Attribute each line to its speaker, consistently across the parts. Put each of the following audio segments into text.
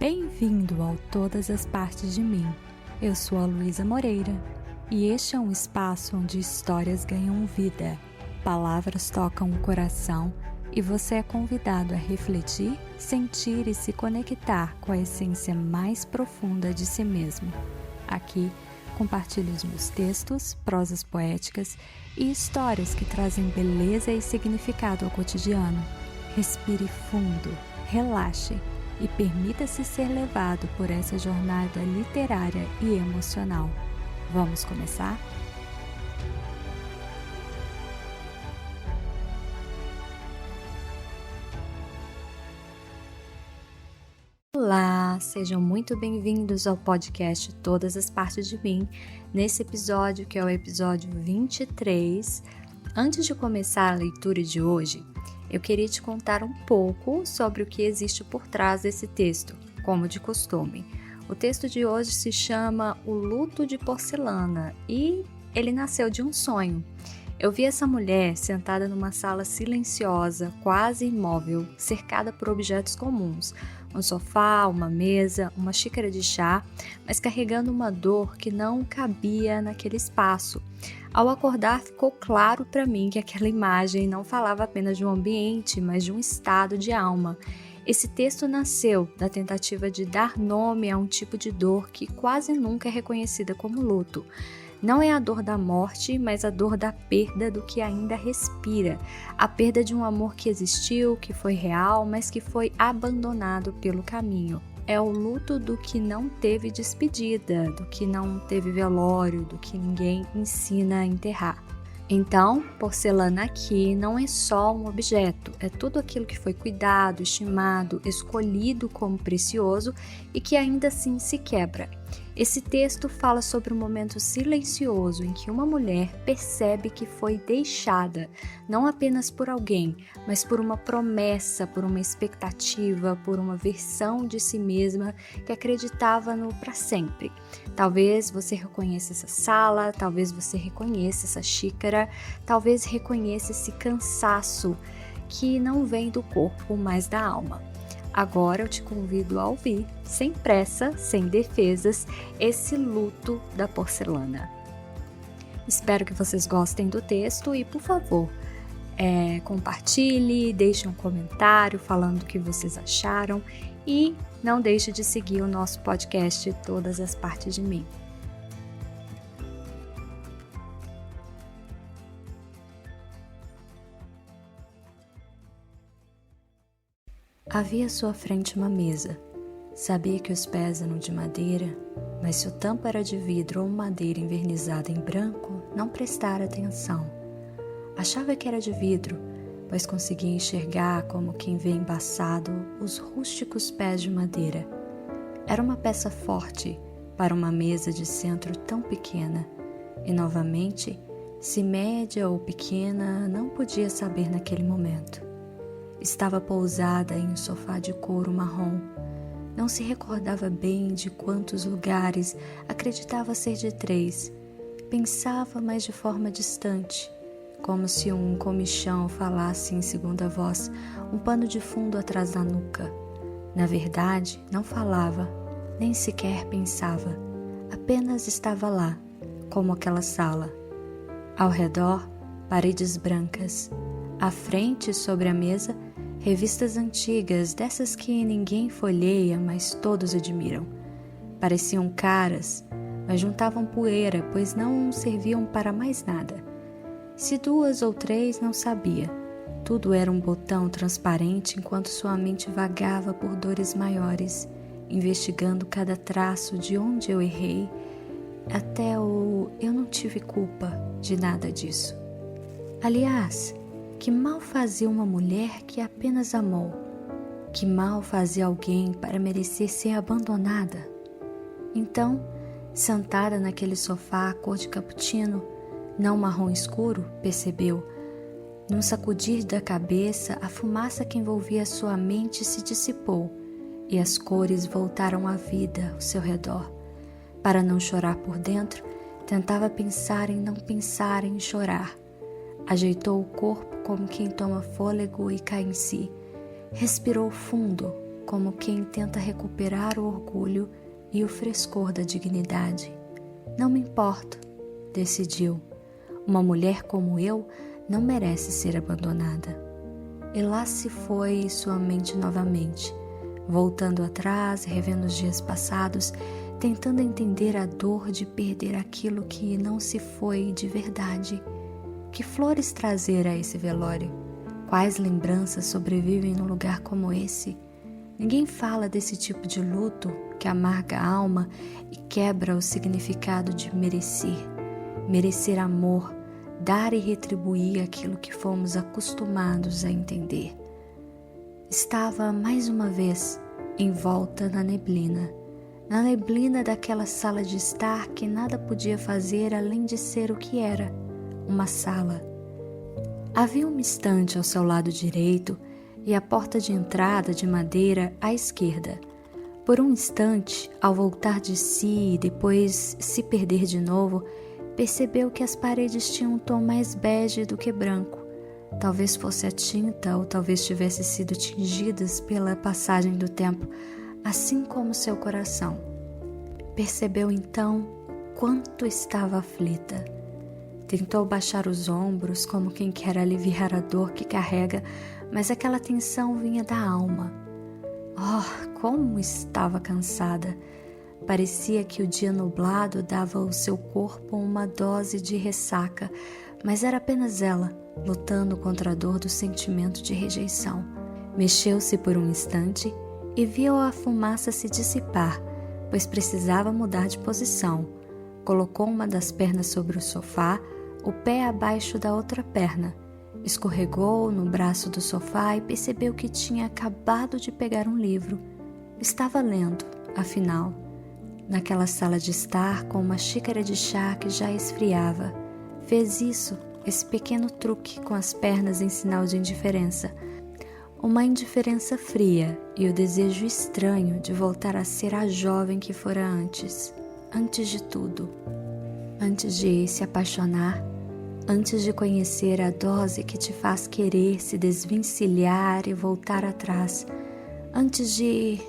Speaker 1: Bem-vindo ao Todas as Partes de Mim. Eu sou a Luísa Moreira e este é um espaço onde histórias ganham vida, palavras tocam o coração e você é convidado a refletir, sentir e se conectar com a essência mais profunda de si mesmo. Aqui, compartilho os meus textos, prosas poéticas e histórias que trazem beleza e significado ao cotidiano. Respire fundo, relaxe e permita-se ser levado por essa jornada literária e emocional. Vamos começar? Olá, sejam muito bem-vindos ao podcast Todas as Partes de Mim, nesse episódio que é o episódio 23. Antes de começar a leitura de hoje, eu queria te contar um pouco sobre o que existe por trás desse texto, como de costume. O texto de hoje se chama O Luto de Porcelana e ele nasceu de um sonho. Eu vi essa mulher sentada numa sala silenciosa, quase imóvel, cercada por objetos comuns. Um sofá, uma mesa, uma xícara de chá, mas carregando uma dor que não cabia naquele espaço. Ao acordar, ficou claro para mim que aquela imagem não falava apenas de um ambiente, mas de um estado de alma. Esse texto nasceu da tentativa de dar nome a um tipo de dor que quase nunca é reconhecida como luto. Não é a dor da morte, mas a dor da perda do que ainda respira. A perda de um amor que existiu, que foi real, mas que foi abandonado pelo caminho. É o luto do que não teve despedida, do que não teve velório, do que ninguém ensina a enterrar. Então, porcelana aqui não é só um objeto, é tudo aquilo que foi cuidado, estimado, escolhido como precioso e que ainda assim se quebra. Esse texto fala sobre um momento silencioso em que uma mulher percebe que foi deixada, não apenas por alguém, mas por uma promessa, por uma expectativa, por uma versão de si mesma que acreditava no para sempre. Talvez você reconheça essa sala, talvez você reconheça essa xícara, talvez reconheça esse cansaço que não vem do corpo, mas da alma. Agora eu te convido a ouvir, sem pressa, sem defesas, esse luto da porcelana. Espero que vocês gostem do texto e, por favor, compartilhe, deixe um comentário falando o que vocês acharam e não deixe de seguir o nosso podcast Todas as Partes de Mim. Havia à sua frente uma mesa. Sabia que os pés eram de madeira, mas se o tampo era de vidro ou madeira envernizada em branco, não prestara atenção. Achava que era de vidro, pois conseguia enxergar como quem vê embaçado os rústicos pés de madeira. Era uma peça forte para uma mesa de centro tão pequena, e novamente, se média ou pequena, não podia saber naquele momento. Estava pousada em um sofá de couro marrom. Não se recordava bem de quantos lugares, acreditava ser de 3. Pensava, mas de forma distante, como se um comichão falasse em segunda voz, um pano de fundo atrás da nuca. Na verdade, não falava, nem sequer pensava. Apenas estava lá, como aquela sala. Ao redor, paredes brancas. À frente, sobre a mesa, revistas antigas, dessas que ninguém folheia, mas todos admiram. Pareciam caras, mas juntavam poeira, pois não serviam para mais nada. Se 2 ou 3, não sabia. Tudo era um botão transparente enquanto sua mente vagava por dores maiores, investigando cada traço de onde eu errei, até o eu não tive culpa de nada disso. Aliás, que mal fazia uma mulher que apenas amou? Que mal fazia alguém para merecer ser abandonada? Então, sentada naquele sofá cor de cappuccino, não marrom escuro, percebeu. Num sacudir da cabeça, a fumaça que envolvia sua mente se dissipou e as cores voltaram à vida ao seu redor. Para não chorar por dentro, tentava pensar em não pensar em chorar. Ajeitou o corpo como quem toma fôlego e cai em si. Respirou fundo, como quem tenta recuperar o orgulho e o frescor da dignidade. Não me importo, decidiu. Uma mulher como eu não merece ser abandonada. E lá se foi sua mente novamente, voltando atrás, revendo os dias passados, tentando entender a dor de perder aquilo que não se foi de verdade. Que flores trazer a esse velório? Quais lembranças sobrevivem num lugar como esse? Ninguém fala desse tipo de luto que amarga a alma e quebra o significado de merecer. Merecer amor, dar e retribuir aquilo que fomos acostumados a entender. Estava mais uma vez envolta na neblina daquela sala de estar que nada podia fazer além de ser o que era, uma sala. Havia uma estante ao seu lado direito e a porta de entrada de madeira à esquerda. Por um instante, ao voltar de si e depois se perder de novo, percebeu que as paredes tinham um tom mais bege do que branco. Talvez fosse a tinta ou talvez tivesse sido tingidas pela passagem do tempo, assim como seu coração. Percebeu então quanto estava aflita. Tentou baixar os ombros como quem quer aliviar a dor que carrega, mas aquela tensão vinha da alma. Oh, como estava cansada! Parecia que o dia nublado dava ao seu corpo uma dose de ressaca, mas era apenas ela, lutando contra a dor do sentimento de rejeição. Mexeu-se por um instante e viu a fumaça se dissipar, pois precisava mudar de posição. Colocou uma das pernas sobre o sofá, o pé abaixo da outra perna. Escorregou no braço do sofá e percebeu que tinha acabado de pegar um livro. Estava lendo, afinal, naquela sala de estar com uma xícara de chá que já esfriava. Fez isso, esse pequeno truque com as pernas em sinal de indiferença. Uma indiferença fria e o desejo estranho de voltar a ser a jovem que fora antes de tudo. Antes de se apaixonar, antes de conhecer a dose que te faz querer se desvencilhar e voltar atrás, antes de...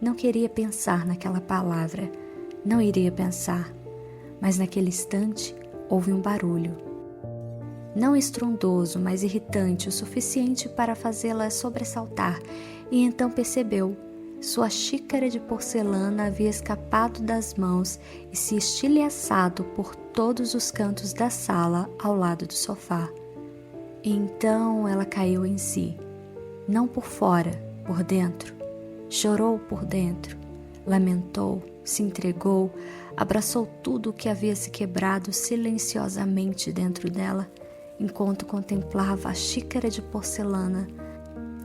Speaker 1: Não queria pensar naquela palavra, não iria pensar, mas naquele instante houve um barulho. Não estrondoso, mas irritante o suficiente para fazê-la sobressaltar, e então percebeu. Sua xícara de porcelana havia escapado das mãos e se estilhaçado por todos os cantos da sala ao lado do sofá. E então ela caiu em si, não por fora, por dentro. Chorou por dentro, lamentou, se entregou, abraçou tudo o que havia se quebrado silenciosamente dentro dela, enquanto contemplava a xícara de porcelana,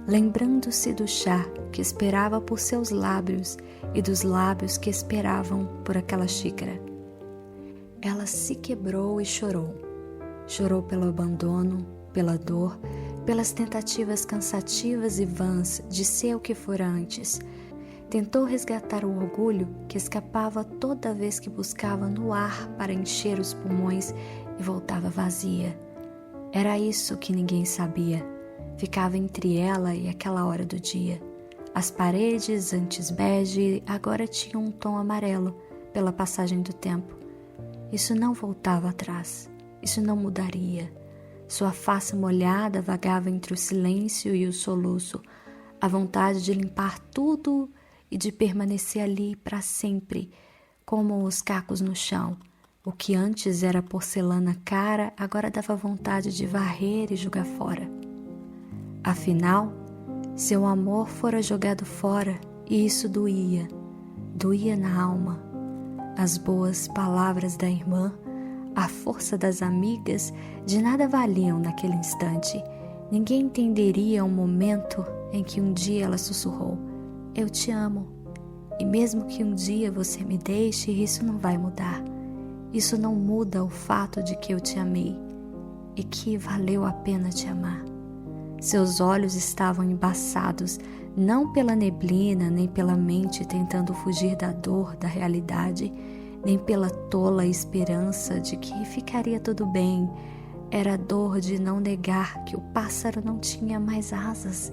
Speaker 1: lembrando-se do chá que esperava por seus lábios e dos lábios que esperavam por aquela xícara. Ela se quebrou e chorou. Chorou pelo abandono, pela dor, pelas tentativas cansativas e vãs de ser o que fora antes. Tentou resgatar o orgulho que escapava toda vez que buscava no ar para encher os pulmões e voltava vazia. Era isso que ninguém sabia. Ficava entre ela e aquela hora do dia. As paredes, antes bege, agora tinham um tom amarelo pela passagem do tempo. Isso não voltava atrás. Isso não mudaria. Sua face molhada vagava entre o silêncio e o soluço, a vontade de limpar tudo e de permanecer ali para sempre, como os cacos no chão. O que antes era porcelana cara, agora dava vontade de varrer e jogar fora. Afinal, seu amor fora jogado fora e isso doía na alma. As boas palavras da irmã, a força das amigas, de nada valiam naquele instante. Ninguém entenderia o momento em que um dia ela sussurrou: "Eu te amo, e mesmo que um dia você me deixe, isso não vai mudar. Isso não muda o fato de que eu te amei e que valeu a pena te amar." Seus olhos estavam embaçados, não pela neblina, nem pela mente tentando fugir da dor da realidade, nem pela tola esperança de que ficaria tudo bem. Era a dor de não negar que o pássaro não tinha mais asas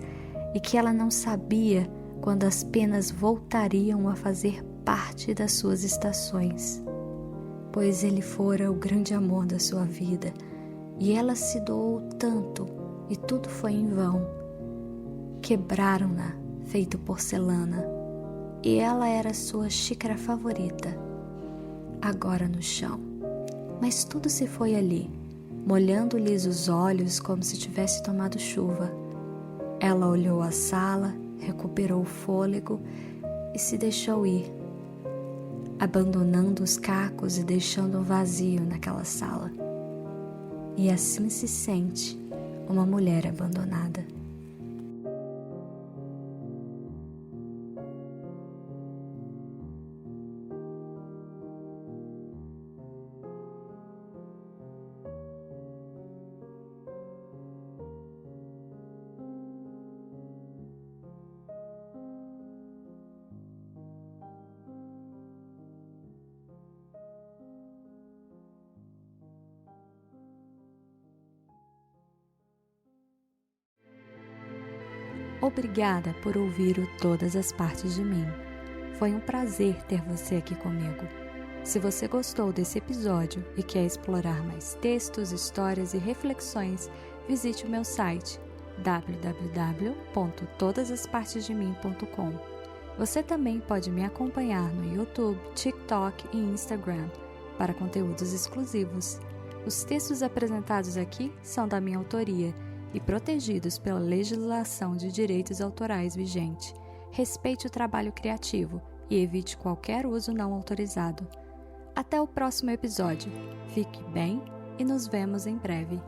Speaker 1: e que ela não sabia quando as penas voltariam a fazer parte das suas estações, pois ele fora o grande amor da sua vida e ela se doou tanto e tudo foi em vão. Quebraram-na, feito porcelana, e ela era sua xícara favorita, agora no chão. Mas tudo se foi ali, molhando-lhes os olhos como se tivesse tomado chuva. Ela olhou a sala, recuperou o fôlego e se deixou ir, abandonando os cacos e deixando um vazio naquela sala. E assim se sente uma mulher abandonada. Obrigada por ouvir o Todas as Partes de Mim. Foi um prazer ter você aqui comigo. Se você gostou desse episódio e quer explorar mais textos, histórias e reflexões, visite o meu site www.todasaspartesdemim.com. Você também pode me acompanhar no YouTube, TikTok e Instagram para conteúdos exclusivos. Os textos apresentados aqui são da minha autoria e protegidos pela legislação de direitos autorais vigente. Respeite o trabalho criativo e evite qualquer uso não autorizado. Até o próximo episódio. Fique bem e nos vemos em breve.